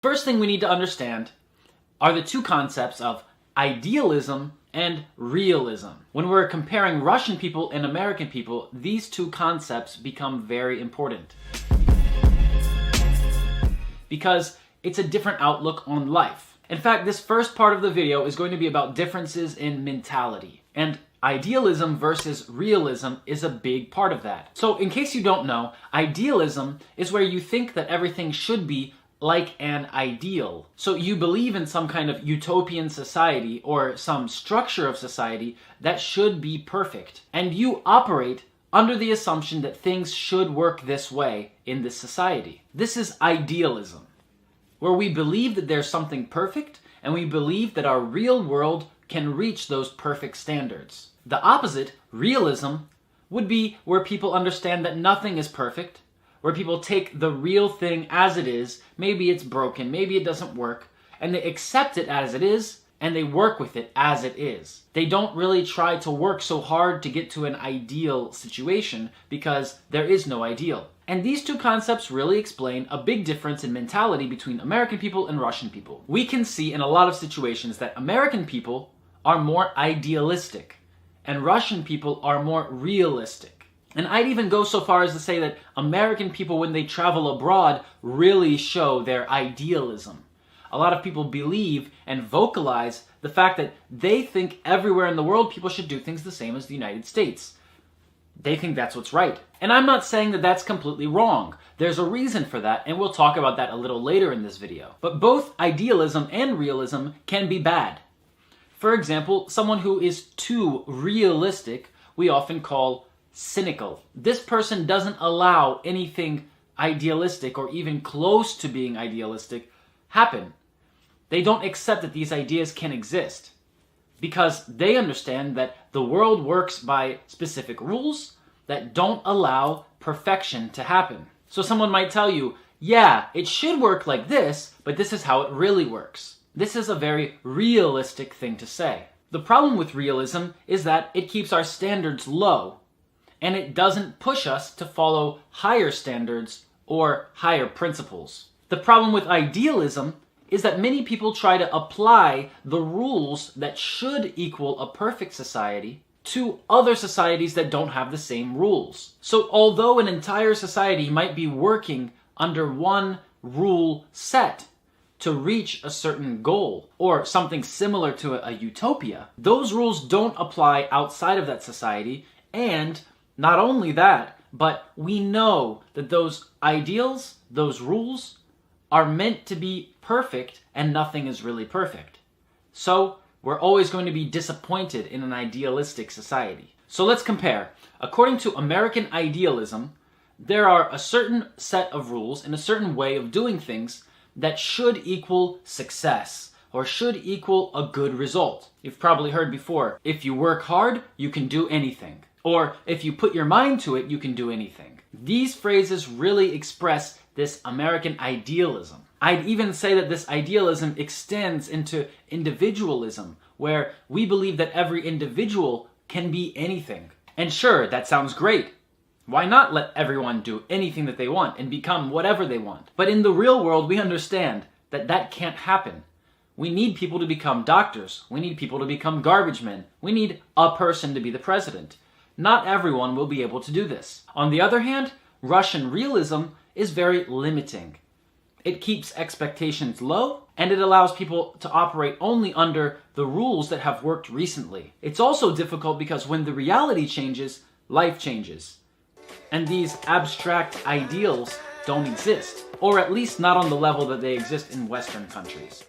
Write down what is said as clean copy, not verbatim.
First thing we need to understand are the two concepts of idealism and realism. When we're comparing Russian people and American people, these two concepts become very important. Because it's a different outlook on life. In fact, this first part of the video is going to be about differences in mentality. And idealism versus realism is a big part of that. So in case you don't know, idealism is where you think that everything should be like an ideal. So you believe in some kind of utopian society or some structure of society that should be perfect. And you operate under the assumption that things should work this way in this society. This is idealism, where we believe that there's something perfect and we believe that our real world can reach those perfect standards. The opposite, realism, would be where people understand that nothing is perfect, where people take the real thing as it is, maybe it's broken, maybe it doesn't work, and they accept it as it is, and they work with it as it is. They don't really try to work so hard to get to an ideal situation because there is no ideal. And these two concepts really explain a big difference in mentality between American people and Russian people. We can see in a lot of situations that American people are more idealistic and Russian people are more realistic. And I'd even go so far as to say that American people, when they travel abroad, really show their idealism. A lot of people believe and vocalize the fact that they think everywhere in the world people should do things the same as the United States. They think that's what's right. And I'm not saying that that's completely wrong. There's a reason for that, and we'll talk about that a little later in this video. But both idealism and realism can be bad. For example, someone who is too realistic, we often call cynical. This person doesn't allow anything idealistic or even close to being idealistic happen. They don't accept that these ideas can exist because they understand that the world works by specific rules that don't allow perfection to happen. So someone might tell you, yeah, it should work like this, but this is how it really works. This is a very realistic thing to say. The problem with realism is that it keeps our standards low, and it doesn't push us to follow higher standards or higher principles. The problem with idealism is that many people try to apply the rules that should equal a perfect society to other societies that don't have the same rules. So although an entire society might be working under one rule set to reach a certain goal or something similar to a utopia, those rules don't apply outside of that society. And not only that, but we know that those ideals, those rules, are meant to be perfect and nothing is really perfect. So we're always going to be disappointed in an idealistic society. So let's compare. According to American idealism, there are a certain set of rules and a certain way of doing things that should equal success or should equal a good result. You've probably heard before, if you work hard, you can do anything. Or if you put your mind to it, you can do anything. These phrases really express this American idealism. I'd even say that this idealism extends into individualism, where we believe that every individual can be anything. And sure, that sounds great. Why not let everyone do anything that they want and become whatever they want? But in the real world, we understand that that can't happen. We need people to become doctors. We need people to become garbage men. We need a person to be the president. Not everyone will be able to do this. On the other hand, Russian realism is very limiting. It keeps expectations low, and it allows people to operate only under the rules that have worked recently. It's also difficult because when the reality changes, life changes. And these abstract ideals don't exist, or at least not on the level that they exist in Western countries.